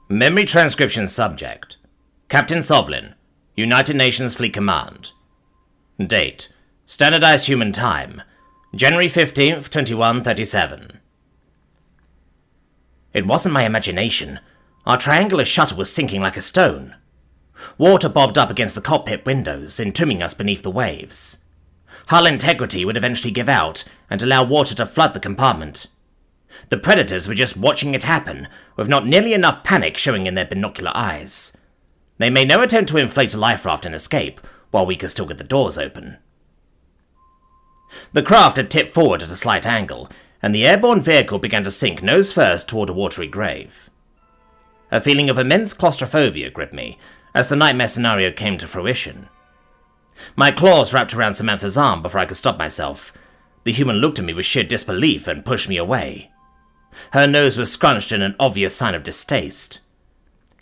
Memory transcription subject. Captain Sovlin, United Nations Fleet Command. Date. Standardized human time. January 15th, 2137. It wasn't my imagination. Our triangular shuttle was sinking like a stone. Water bobbed up against the cockpit windows, entombing us beneath the waves. Hull integrity would eventually give out and allow water to flood the compartment. The predators were just watching it happen, with not nearly enough panic showing in their binocular eyes. They made no attempt to inflate a life raft and escape, while we could still get the doors open. The craft had tipped forward at a slight angle, and the airborne vehicle began to sink nose first toward a watery grave. A feeling of immense claustrophobia gripped me as the nightmare scenario came to fruition. My claws wrapped around Samantha's arm before I could stop myself. The human looked at me with sheer disbelief and pushed me away. Her nose was scrunched in an obvious sign of distaste.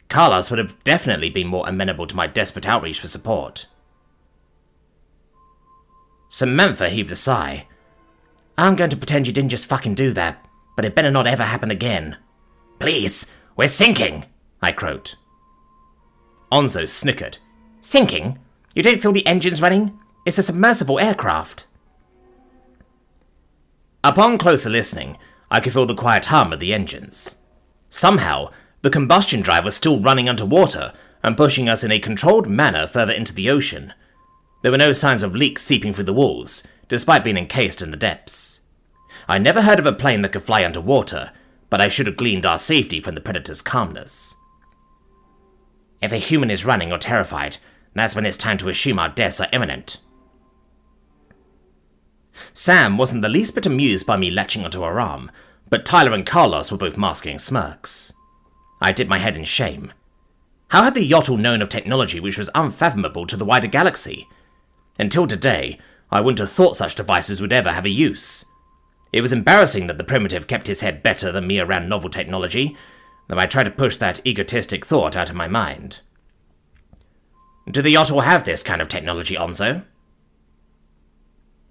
Carlos would have definitely been more amenable to my desperate outreach for support. Samantha heaved a sigh. I'm going to pretend you didn't just fucking do that, but it better not ever happen again. Please, we're sinking, I croaked. Onzo snickered. Sinking? You don't feel the engines running? It's a submersible aircraft. Upon closer listening, I could feel the quiet hum of the engines. Somehow, the combustion drive was still running underwater and pushing us in a controlled manner further into the ocean. There were no signs of leaks seeping through the walls, despite being encased in the depths. I never heard of a plane that could fly underwater, but I should have gleaned our safety from the predator's calmness. If a human is running or terrified, that's when it's time to assume our deaths are imminent. Sam wasn't the least bit amused by me latching onto her arm, but Tyler and Carlos were both masking smirks. I dipped my head in shame. How had the yacht all known of technology which was unfathomable to the wider galaxy? Until today, I wouldn't have thought such devices would ever have a use. It was embarrassing that the primitive kept his head better than me around novel technology, though I tried to push that egotistic thought out of my mind. Do the yacht all have this kind of technology, Onzo?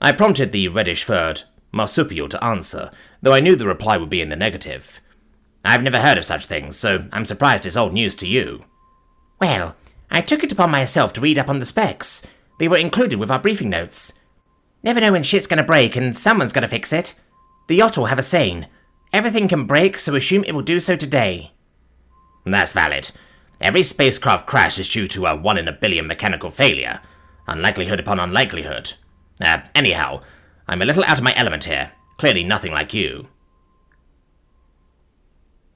I prompted the reddish-furred marsupial to answer, though I knew the reply would be in the negative. I've never heard of such things, so I'm surprised it's old news to you. Well, I took it upon myself to read up on the specs. They were included with our briefing notes. Never know when shit's gonna break and someone's gonna fix it. The yacht will have a saying. Everything can break, so assume it will do so today. That's valid. Every spacecraft crash is due to a 1 in a billion mechanical failure. Unlikelihood upon unlikelihood. Anyhow, I'm a little out of my element here. Clearly nothing like you.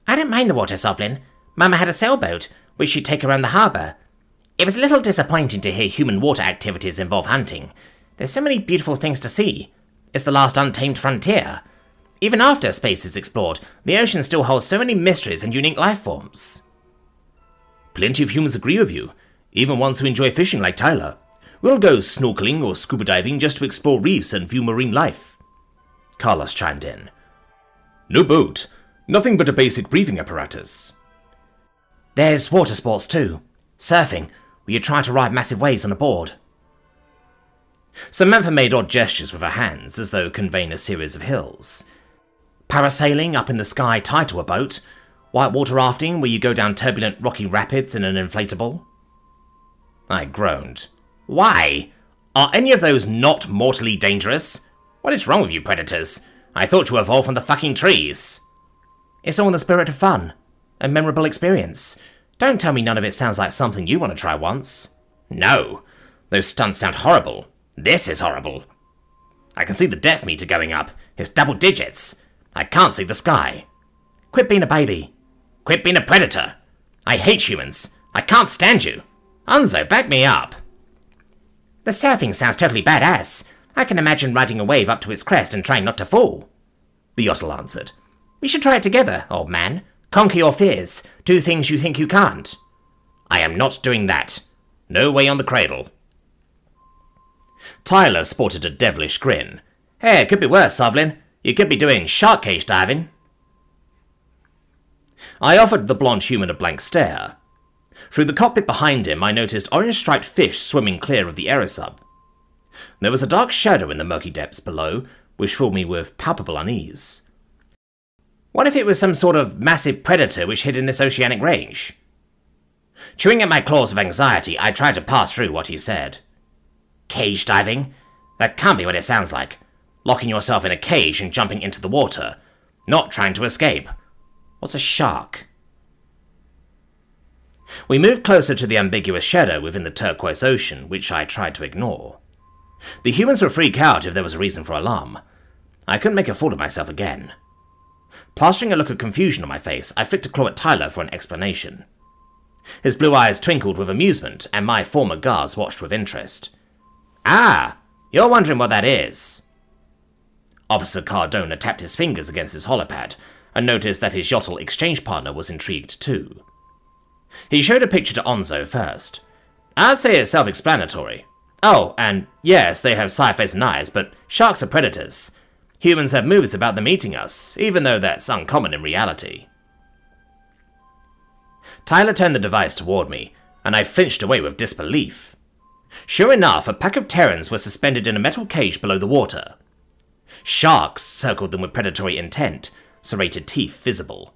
I don't mind the water, Sovlin. Mama had a sailboat, which she'd take around the harbour. It was a little disappointing to hear human water activities involve hunting. There's so many beautiful things to see. It's the last untamed frontier. Even after space is explored, the ocean still holds so many mysteries and unique life forms. Plenty of humans agree with you, even ones who enjoy fishing like Tyler. We'll go snorkeling or scuba diving just to explore reefs and view marine life. Carlos chimed in. No boat. Nothing but a basic breathing apparatus. There's water sports too. Surfing, where you try to ride massive waves on a board. Samantha made odd gestures with her hands, as though conveying a series of hills. Parasailing up in the sky tied to a boat. Whitewater rafting, where you go down turbulent rocky rapids in an inflatable. I groaned. Why? Are any of those not mortally dangerous? What is wrong with you predators? I thought you evolved from the fucking trees. It's all in the spirit of fun. A memorable experience. Don't tell me none of it sounds like something you want to try once. No. Those stunts sound horrible. This is horrible. I can see the depth meter going up. It's double digits. I can't see the sky. Quit being a baby. Quit being a predator. I hate humans. I can't stand you. Onzo, back me up. The surfing sounds totally badass. I can imagine riding a wave up to its crest and trying not to fall. The Yottle answered. We should try it together, old man. Conquer your fears. Do things you think you can't. I am not doing that. No way on the cradle. Tyler sported a devilish grin. Hey, it could be worse, Sovlin. You could be doing shark cage diving. I offered the blonde human a blank stare. Through the cockpit behind him, I noticed orange-striped fish swimming clear of the aerosub. There was a dark shadow in the murky depths below, which filled me with palpable unease. What if it was some sort of massive predator which hid in this oceanic range? Chewing at my claws with anxiety, I tried to pass through what he said. Cage diving? That can't be what it sounds like. Locking yourself in a cage and jumping into the water. Not trying to escape. What's a shark? We moved closer to the ambiguous shadow within the turquoise ocean, which I tried to ignore. The humans would freak out if there was a reason for alarm. I couldn't make a fool of myself again. Plastering a look of confusion on my face, I flicked a claw at Tyler for an explanation. His blue eyes twinkled with amusement, and my former guards watched with interest. Ah, you're wondering what that is. Officer Cardona tapped his fingers against his holopad, and noticed that his Yotl exchange partner was intrigued too. He showed a picture to Onzo first. I'd say it's self-explanatory. Oh, and yes, they have sci-fi eyes, but sharks are predators. Humans have movies about them eating us, even though that's uncommon in reality. Tyler turned the device toward me, and I flinched away with disbelief. Sure enough, a pack of Terrans were suspended in a metal cage below the water. Sharks circled them with predatory intent, serrated teeth visible.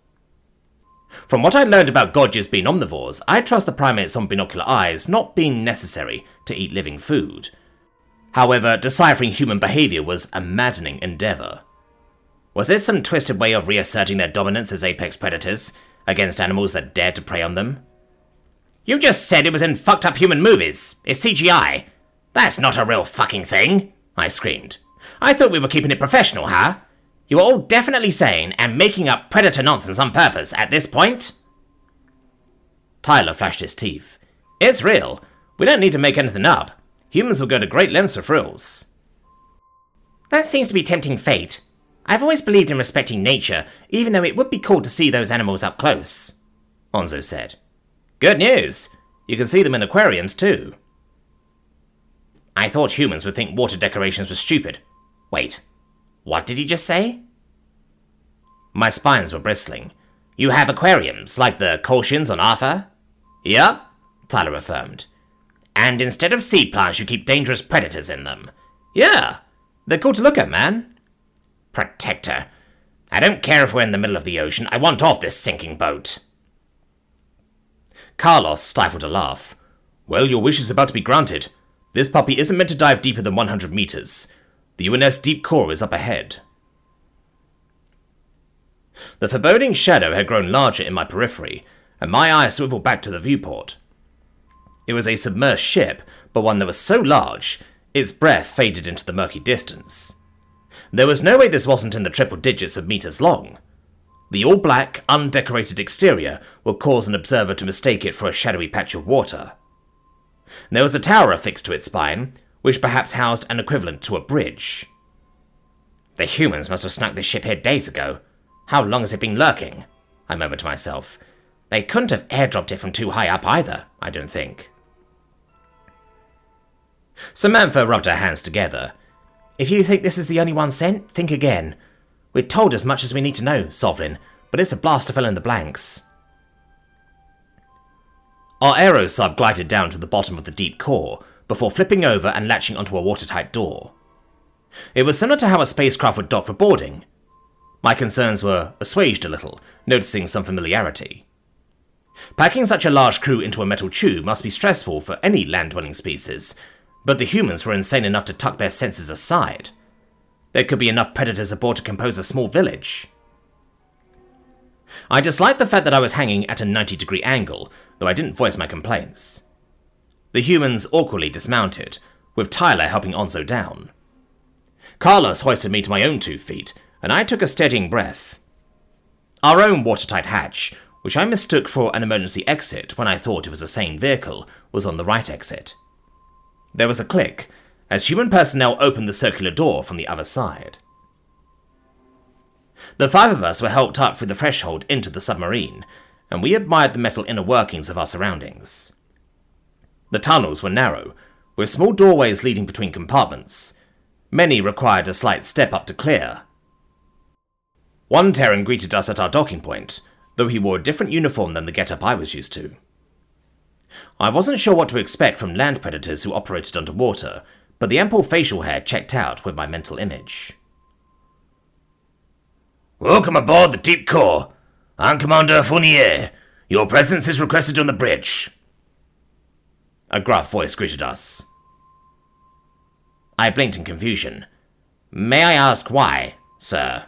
From what I learned about Godges being omnivores, I trust the primates on binocular eyes not being necessary to eat living food. However, deciphering human behavior was a maddening endeavor. Was this some twisted way of reasserting their dominance as apex predators against animals that dared to prey on them? You just said it was in fucked up human movies. It's CGI. That's not a real fucking thing, I screamed. I thought we were keeping it professional, huh? You are all definitely sane and making up predator nonsense on purpose at this point? Tyler flashed his teeth. It's real. We don't need to make anything up. Humans will go to great lengths for thrills. That seems to be tempting fate. I've always believed in respecting nature, even though it would be cool to see those animals up close, Onzo said. Good news! You can see them in aquariums too. I thought humans would think water decorations were stupid. Wait, what did he just say? My spines were bristling. You have aquariums, like the Colchians on Arthur? Yup, Tyler affirmed. And instead of seed plants, you keep dangerous predators in them. Yeah, they're cool to look at, man. Protector. I don't care if we're in the middle of the ocean. I want off this sinking boat. Carlos stifled a laugh. Well, your wish is about to be granted. This puppy isn't meant to dive deeper than 100 meters. The UNS deep core is up ahead. The foreboding shadow had grown larger in my periphery, and my eyes swiveled back to the viewport. It was a submerged ship, but one that was so large, its breadth faded into the murky distance. There was no way this wasn't in the triple digits of meters long. The all-black, undecorated exterior would cause an observer to mistake it for a shadowy patch of water. There was a tower affixed to its spine, which perhaps housed an equivalent to a bridge. The humans must have snuck this ship here days ago. How long has it been lurking? I murmured to myself. They couldn't have airdropped it from too high up either, I don't think. Samantha rubbed her hands together. If you think this is the only one sent, think again. We're told as much as we need to know, Sovlin, but it's a blast to fill in the blanks. Our aerosub glided down to the bottom of the deep core, before flipping over and latching onto a watertight door. It was similar to how a spacecraft would dock for boarding. My concerns were assuaged a little, noticing some familiarity. Packing such a large crew into a metal tube must be stressful for any land-dwelling species, but the humans were insane enough to tuck their senses aside. There could be enough predators aboard to compose a small village. I disliked the fact that I was hanging at a 90-degree angle, though I didn't voice my complaints. The humans awkwardly dismounted, with Tyler helping Onzo down. Carlos hoisted me to my own 2 feet, and I took a steadying breath. Our own watertight hatch, which I mistook for an emergency exit when I thought it was a sane vehicle, was on the right exit. There was a click, as human personnel opened the circular door from the other side. The 5 of us were helped up through the threshold into the submarine, and we admired the metal inner workings of our surroundings. The tunnels were narrow, with small doorways leading between compartments. Many required a slight step up to clear. One Terran greeted us at our docking point, though he wore a different uniform than the get-up I was used to. I wasn't sure what to expect from land predators who operated underwater, but the ample facial hair checked out with my mental image. Welcome aboard the Deep Core. I'm Commander Fournier. Your presence is requested on the bridge. A gruff voice greeted us. I blinked in confusion. May I ask why, sir?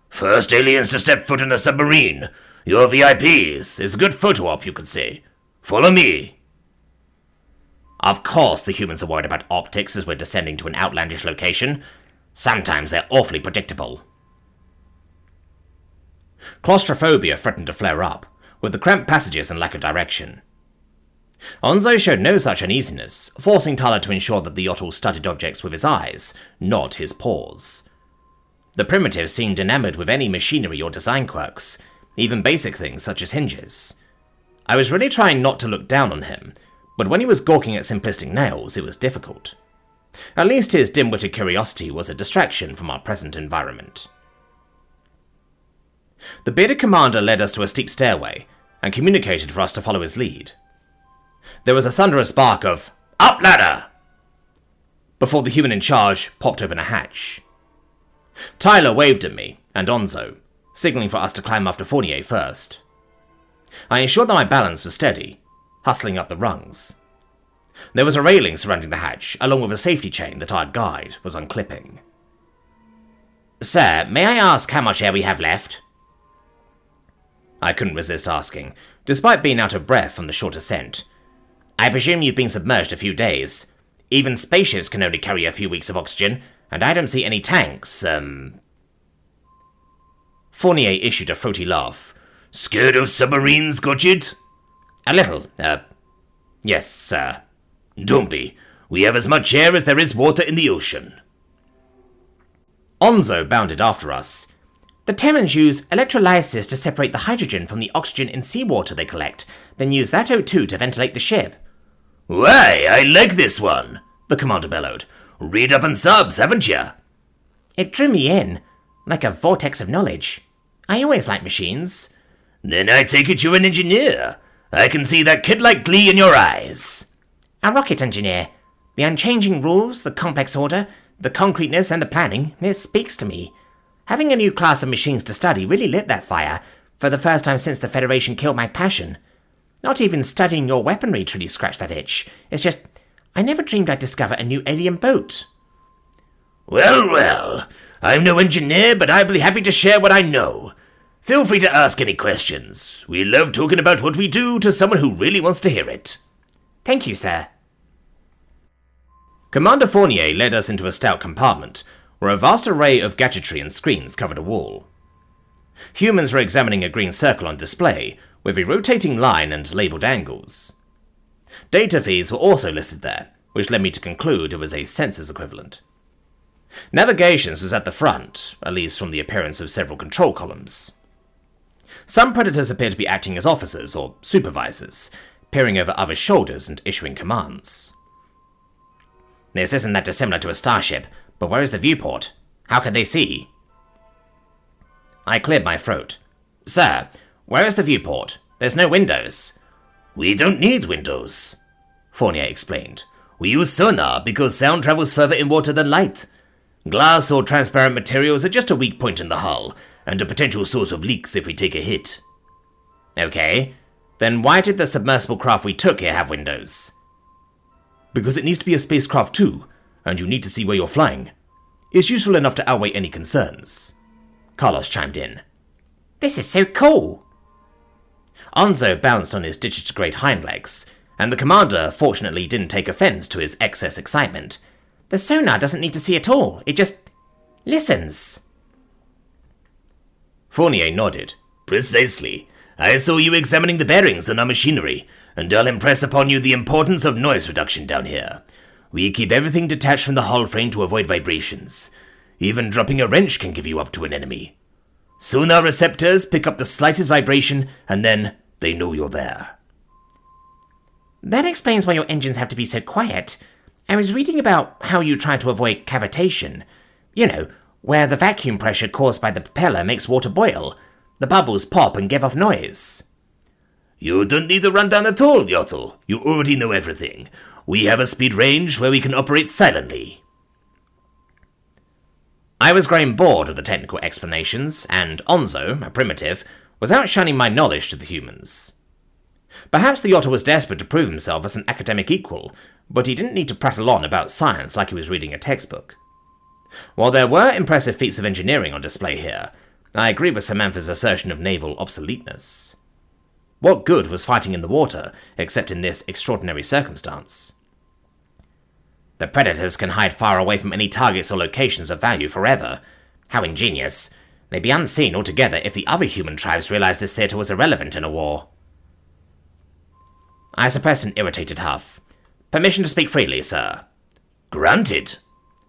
First aliens to step foot in a submarine. Your VIPs. It's a good photo op, you could say. Follow me. Of course the humans are worried about optics as we're descending to an outlandish location. Sometimes they're awfully predictable. Claustrophobia threatened to flare up, with the cramped passages and lack of direction. Onzo showed no such uneasiness, forcing Tyler to ensure that the Yotl studied objects with his eyes, not his paws. The primitive seemed enamored with any machinery or design quirks, even basic things such as hinges. I was really trying not to look down on him, but when he was gawking at simplistic nails, it was difficult. At least his dim-witted curiosity was a distraction from our present environment. The bearded commander led us to a steep stairway, and communicated for us to follow his lead. There was a thunderous bark of, "Up, ladder!" before the human in charge popped open a hatch. Tyler waved at me, and Onzo, signaling for us to climb after Fournier first. I ensured that my balance was steady, hustling up the rungs. There was a railing surrounding the hatch, along with a safety chain that our guide was unclipping. "Sir, may I ask how much air we have left?" I couldn't resist asking, despite being out of breath from the short ascent. "I presume you've been submerged a few days. Even spaceships can only carry a few weeks of oxygen, and I don't see any tanks, Fournier issued a throaty laugh. "Scared of submarines, Gotchit?" "A little, yes, sir." "Don't be. We have as much air as there is water in the ocean." Onzo bounded after us. "The Terrans use electrolysis to separate the hydrogen from the oxygen in seawater they collect, then use that O2 to ventilate the ship." "Why, I like this one," the commander bellowed. "Read up on subs, haven't you?" "It drew me in, like a vortex of knowledge. I always like machines." "Then I take it you're an engineer. I can see that kid-like glee in your eyes." "A rocket engineer. The unchanging rules, the complex order, the concreteness and the planning, it speaks to me. Having a new class of machines to study really lit that fire, for the first time since the Federation killed my passion. Not even studying your weaponry truly scratched that itch. It's just, I never dreamed I'd discover a new alien boat." Well, well. I'm no engineer, but I'll be happy to share what I know. Feel free to ask any questions. We love talking about what we do to someone who really wants to hear it." "Thank you, sir." Commander Fournier led us into a stout compartment, where a vast array of gadgetry and screens covered a wall. Humans were examining a green circle on display, with a rotating line and labelled angles. Data feeds were also listed there, which led me to conclude it was a census equivalent. Navigations was at the front, at least from the appearance of several control columns. Some predators appeared to be acting as officers or supervisors, peering over others' shoulders and issuing commands. "This isn't that dissimilar to a starship, but where is the viewport? How can they see?" I cleared my throat. "Sir, where is the viewport? There's no windows." "We don't need windows," Fournier explained. "We use sonar because sound travels further in water than light. Glass or transparent materials are just a weak point in the hull, and a potential source of leaks if we take a hit." "Okay, then why did the submersible craft we took here have windows?" "Because it needs to be a spacecraft too, and you need to see where you're flying. It's useful enough to outweigh any concerns," Carlos chimed in. "This is so cool." Onzo bounced on his digitigrade hind legs, and the commander fortunately didn't take offense to his excess excitement. "The sonar doesn't need to see at all, it just listens." Fournier nodded. "Precisely. I saw you examining the bearings on our machinery, and I'll impress upon you the importance of noise reduction down here. We keep everything detached from the hull frame to avoid vibrations. Even dropping a wrench can give you up to an enemy. Sonar receptors pick up the slightest vibration, and then they know you're there." "That explains why your engines have to be so quiet. I was reading about how you try to avoid cavitation. You know, where the vacuum pressure caused by the propeller makes water boil. The bubbles pop and give off noise." "You don't need a rundown at all, Yotl. You already know everything. We have a speed range where we can operate silently." I was growing bored of the technical explanations, and Onzo, a primitive, was outshining my knowledge to the humans. Perhaps the otter was desperate to prove himself as an academic equal, but he didn't need to prattle on about science like he was reading a textbook. While there were impressive feats of engineering on display here, I agree with Samantha's assertion of naval obsoleteness. What good was fighting in the water, except in this extraordinary circumstance? The predators can hide far away from any targets or locations of value forever. How ingenious. They'd be unseen altogether if the other human tribes realized this theater was irrelevant in a war. I suppressed an irritated huff. Permission to speak freely, sir. Granted,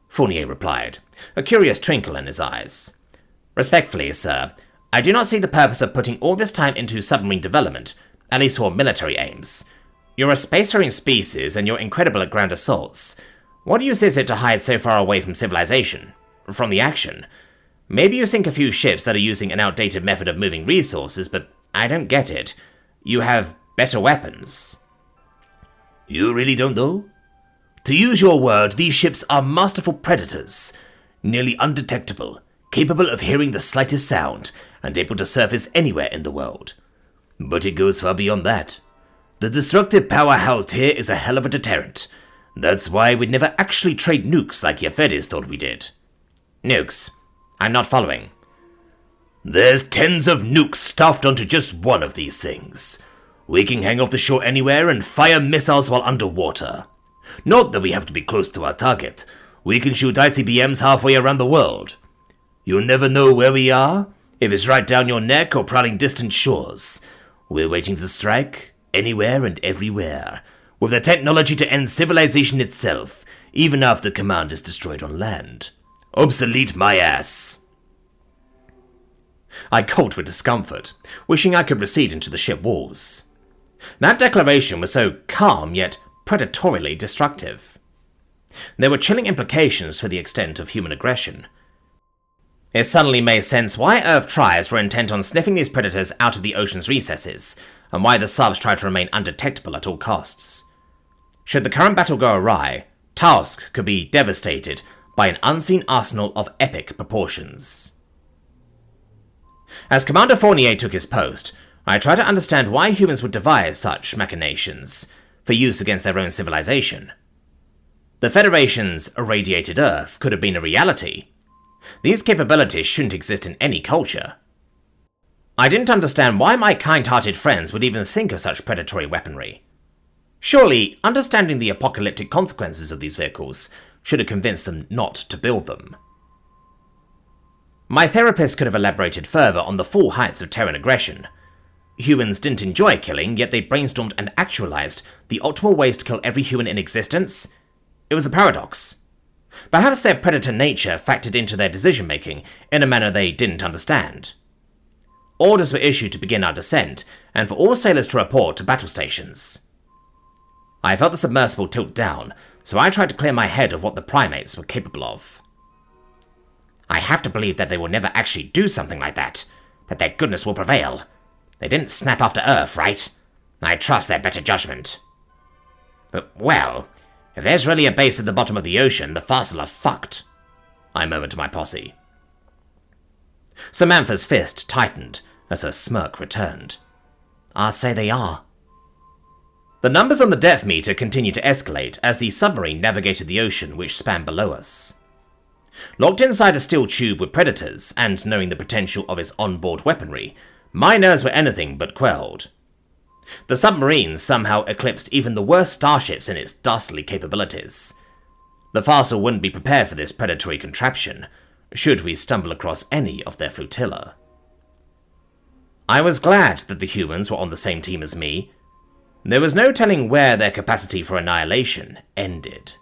Fournier replied, a curious twinkle in his eyes. Respectfully, sir, I do not see the purpose of putting all this time into submarine development, at least for military aims. You're a spacefaring species and you're incredible at ground assaults. What use is it to hide so far away from civilization? From the action? Maybe you sink a few ships that are using an outdated method of moving resources, but I don't get it. You have better weapons. You really don't know? To use your word, these ships are masterful predators, nearly undetectable, capable of hearing the slightest sound, and able to surface anywhere in the world. But it goes far beyond that. The destructive power housed here is a hell of a deterrent. That's why we'd never actually trade nukes like your Fedis thought we did. Nukes? I'm not following. There's tens of nukes stuffed onto just one of these things. We can hang off the shore anywhere and fire missiles while underwater. Not that we have to be close to our target. We can shoot ICBMs halfway around the world. You'll never know where we are, if it's right down your neck or prowling distant shores. We're waiting to strike, anywhere and everywhere, with the technology to end civilization itself, even after command is destroyed on land. Obsolete my ass. I gulped with discomfort, wishing I could recede into the ship walls. That declaration was so calm yet predatorily destructive. There were chilling implications for the extent of human aggression. It suddenly made sense why Earth tribes were intent on sniffing these predators out of the ocean's recesses, and why the subs tried to remain undetectable at all costs. Should the current battle go awry, Task could be devastated by an unseen arsenal of epic proportions. As Commander Fournier took his post, I tried to understand why humans would devise such machinations for use against their own civilization. The Federation's irradiated Earth could have been a reality. These capabilities shouldn't exist in any culture. I didn't understand why my kind-hearted friends would even think of such predatory weaponry. Surely, understanding the apocalyptic consequences of these vehicles should have convinced them not to build them. My therapist could have elaborated further on the full heights of Terran aggression. Humans didn't enjoy killing, yet they brainstormed and actualized the optimal ways to kill every human in existence. It was a paradox. Perhaps their predator nature factored into their decision-making in a manner they didn't understand. Orders were issued to begin our descent, and for all sailors to report to battle stations. I felt the submersible tilt down, so I tried to clear my head of what the primates were capable of. I have to believe that they will never actually do something like that their goodness will prevail. They didn't snap after Earth, right? I trust their better judgment. But, well, if there's really a base at the bottom of the ocean, the Fossil are fucked, I murmured to my posse. Samantha's fist tightened as her smirk returned. I'll say they are. The numbers on the depth meter continued to escalate as the submarine navigated the ocean which spanned below us. Locked inside a steel tube with predators, and knowing the potential of its onboard weaponry, my nerves were anything but quelled. The submarine somehow eclipsed even the worst starships in its dastardly capabilities. The Fossil wouldn't be prepared for this predatory contraption, should we stumble across any of their flotilla. I was glad that the humans were on the same team as me. There was no telling where their capacity for annihilation ended.